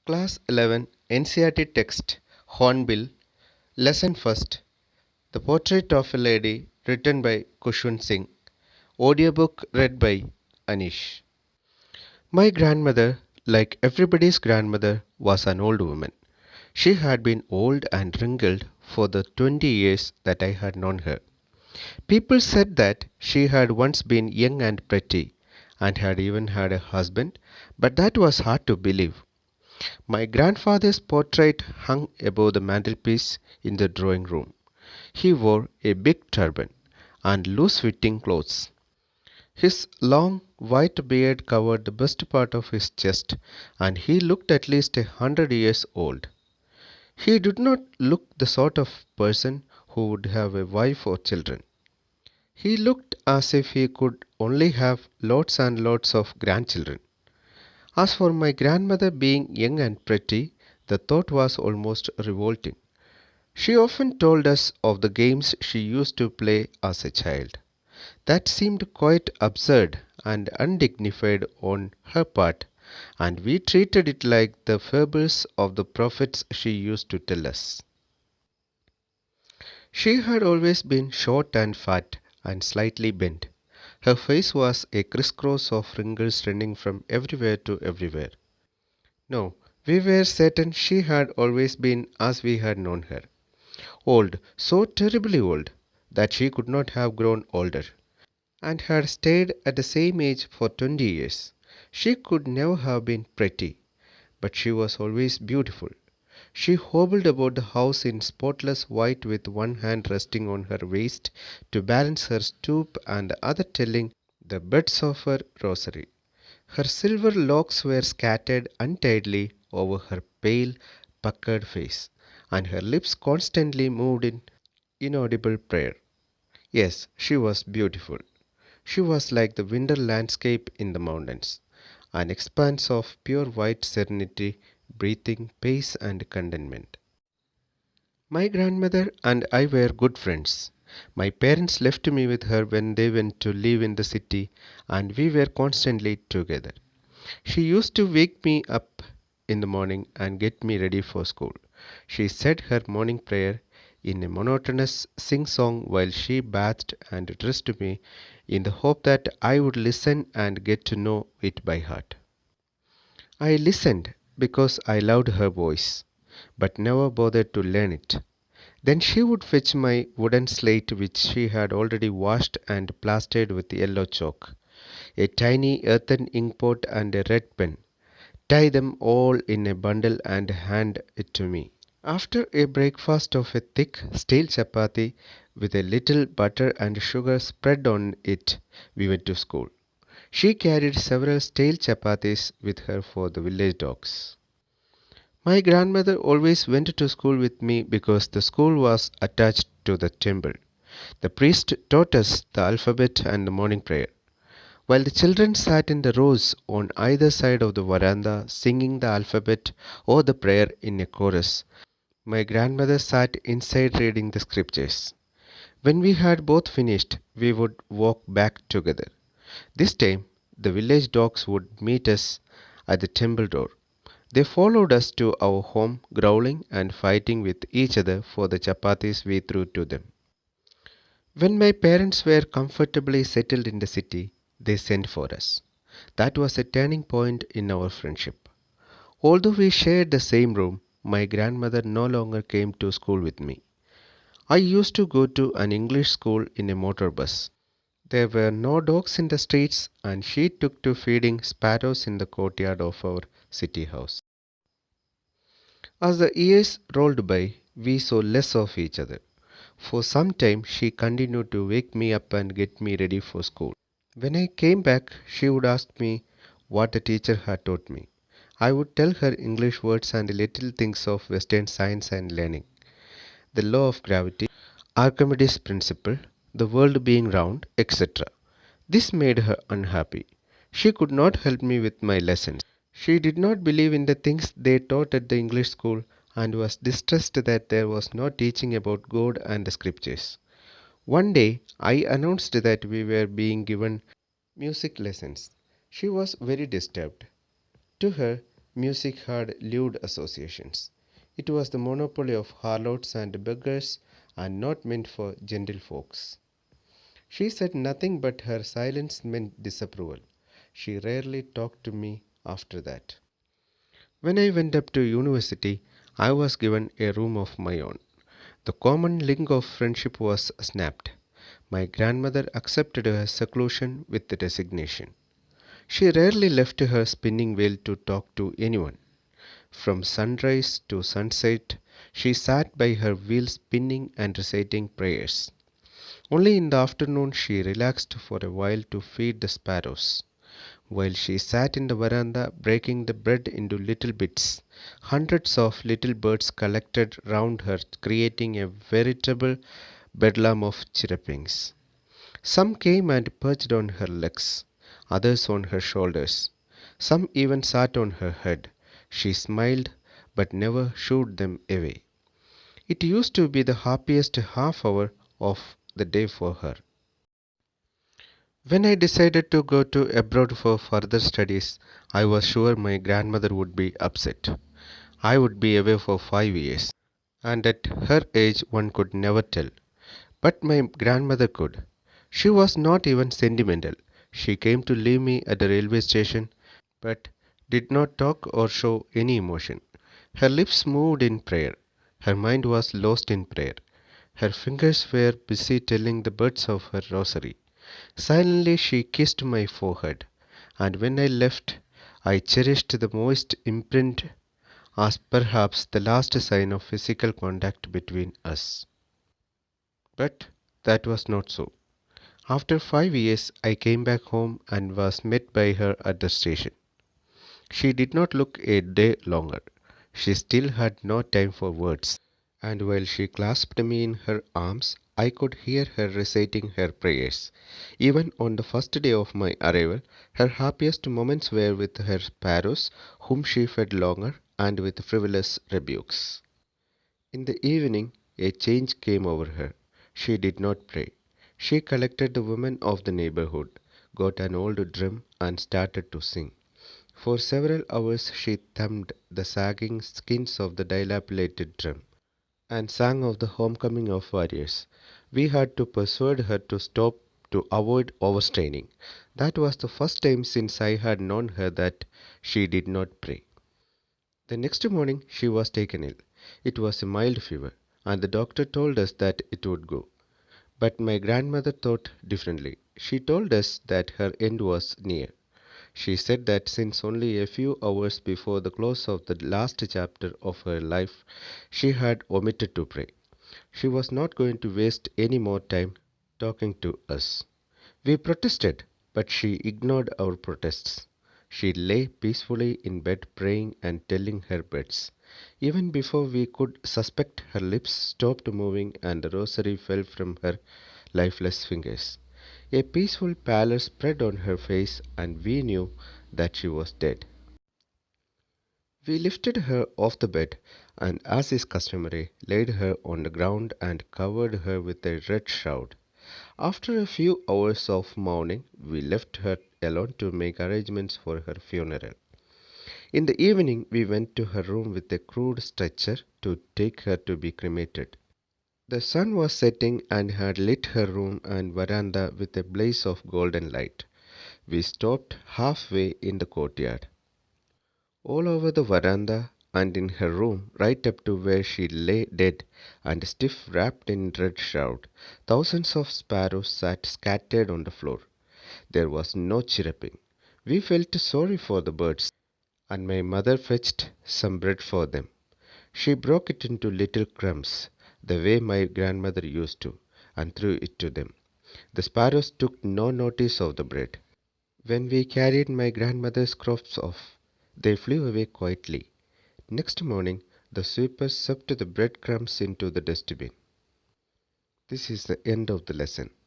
Class 11 NCERT text Hornbill Lesson First The Portrait of a Lady written by Kushwant Singh. Audiobook read by Anish. My grandmother, like everybody's grandmother, was an old woman. She had been old and wrinkled for the 20 years that I had known her. People said that she had once been young and pretty and had even had a husband, but that was hard to believe. My grandfather's portrait hung above the mantelpiece in the drawing room. He wore a big turban and loose fitting clothes. His long white beard covered the best part of his chest, and he looked at least 100 years old. He did not look the sort of person who would have a wife or children. He looked as if he could only have lots and lots of grandchildren. As for my grandmother being young and pretty, the thought was almost revolting. She often told us of the games she used to play as a child. That seemed quite absurd and undignified on her part, and we treated it like the fables of the prophets she used to tell us. She had always been short and fat and slightly bent. Her face was a crisscross of wrinkles running from everywhere to everywhere. No, we were certain she had always been as we had known her. Old, so terribly old, that she could not have grown older, and had stayed at the same age for 20 years. She could never have been pretty, but she was always beautiful. She hobbled about the house in spotless white with one hand resting on her waist to balance her stoop and the other telling the beads of her rosary. Her silver locks were scattered untidily over her pale, puckered face, and her lips constantly moved in inaudible prayer. Yes, she was beautiful. She was like the winter landscape in the mountains, an expanse of pure white serenity, breathing peace and contentment. My grandmother and I were good friends. My parents left me with her when they went to live in the city, and we were constantly together. She used to wake me up in the morning and get me ready for school. She said her morning prayer in a monotonous sing song while she bathed and dressed me in the hope that I would listen and get to know it by heart. I listened because I loved her voice, but never bothered to learn it. Then she would fetch my wooden slate, which she had already washed and plastered with yellow chalk, a tiny earthen inkpot, and a red pen, tie them all in a bundle, and hand it to me. After a breakfast of a thick stale chapati with a little butter and sugar spread on it, we went to school. She carried several stale chapatis with her for the village dogs. My grandmother always went to school with me because the school was attached to the temple. The priest taught us the alphabet and the morning prayer, while the children sat in the rows on either side of the veranda singing the alphabet or the prayer in a chorus. My grandmother sat inside reading the scriptures. When we had both finished, we would walk back together. This time, the village dogs would meet us at the temple door. They followed us to our home, growling and fighting with each other for the chapatis we threw to them. When my parents were comfortably settled in the city, they sent for us. That was a turning point in our friendship. Although we shared the same room, my grandmother no longer came to school with me. I used to go to an English school in a motor bus. There were no dogs in the streets, and she took to feeding sparrows in the courtyard of our city house. As the years rolled by, we saw less of each other. For some time, she continued to wake me up and get me ready for school. When I came back, she would ask me what the teacher had taught me. I would tell her English words and little things of Western science and learning, the law of gravity, Archimedes' principle, the world being round, etc. This made her unhappy. She could not help me with my lessons. She did not believe in the things they taught at the English school and was distressed that there was no teaching about God and the scriptures. One day I announced that we were being given music lessons. She was very disturbed. To her, Music had lewd associations. It was the monopoly of harlots and beggars and not meant for gentlefolks. She said nothing, but her silence meant disapproval. She rarely talked to me after that. When I went up to university, I was given a room of my own. The common link of friendship was snapped. My grandmother accepted her seclusion with resignation. She rarely left her spinning wheel to talk to anyone. From sunrise to sunset, she sat by her wheel spinning and reciting prayers. Only in the afternoon she relaxed for a while to feed the sparrows. While she sat in the veranda breaking the bread into little bits, hundreds of little birds collected round her, creating a veritable bedlam of chirrupings. Some came and perched on her legs, others on her shoulders. Some even sat on her head. She smiled, but never shooed them away. It used to be the happiest half hour of the day for her. When I decided to go to abroad for further studies, I was sure my grandmother would be upset. I would be away for 5 years, and at her age one could never tell. But my grandmother could. She was not even sentimental. She came to leave me at the railway station, but did not talk or show any emotion. Her lips moved in prayer. Her mind was lost in prayer. Her fingers were busy telling the birds of her rosary. Silently she kissed my forehead, and when I left, I cherished the moist imprint as perhaps the last sign of physical contact between us. But that was not so. After 5 years, I came back home and was met by her at the station. She did not look a day longer. She still had no time for words, and while she clasped me in her arms, I could hear her reciting her prayers. Even on the first day of my arrival, her happiest moments were with her sparrows, whom she fed longer, and with frivolous rebukes. In the evening, a change came over her. She did not pray. She collected the women of the neighborhood, got an old drum, and started to sing. For several hours she thumbed the sagging skins of the dilapidated drum, and sang of the homecoming of warriors. We had to persuade her to stop to avoid overstraining. That was the first time since I had known her that she did not pray. The next morning she was taken ill. It was a mild fever, and the doctor told us that it would go. But my grandmother thought differently. She told us that her end was near. She said that since only a few hours before the close of the last chapter of her life she had omitted to pray, she was not going to waste any more time talking to us. We protested, but she ignored our protests. She lay peacefully in bed praying and telling her beads. Even before we could suspect, her lips stopped moving and the rosary fell from her lifeless fingers. A peaceful pallor spread on her face, and we knew that she was dead. We lifted her off the bed, and, as is customary, laid her on the ground and covered her with a red shroud. After a few hours of mourning, we left her alone to make arrangements for her funeral. In the evening, we went to her room with a crude stretcher to take her to be cremated. The sun was setting and had lit her room and veranda with a blaze of golden light. We stopped halfway in the courtyard. All over the veranda and in her room, right up to where she lay dead and stiff wrapped in red shroud, thousands of sparrows sat scattered on the floor. There was no chirruping. We felt sorry for the birds, and my mother fetched some bread for them. She broke it into little crumbs, the way my grandmother used to, and threw it to them. The sparrows took no notice of the bread. When we carried my grandmother's crops off, they flew away quietly. Next morning, the sweepers swept the bread crumbs into the dustbin. This is the end of the lesson.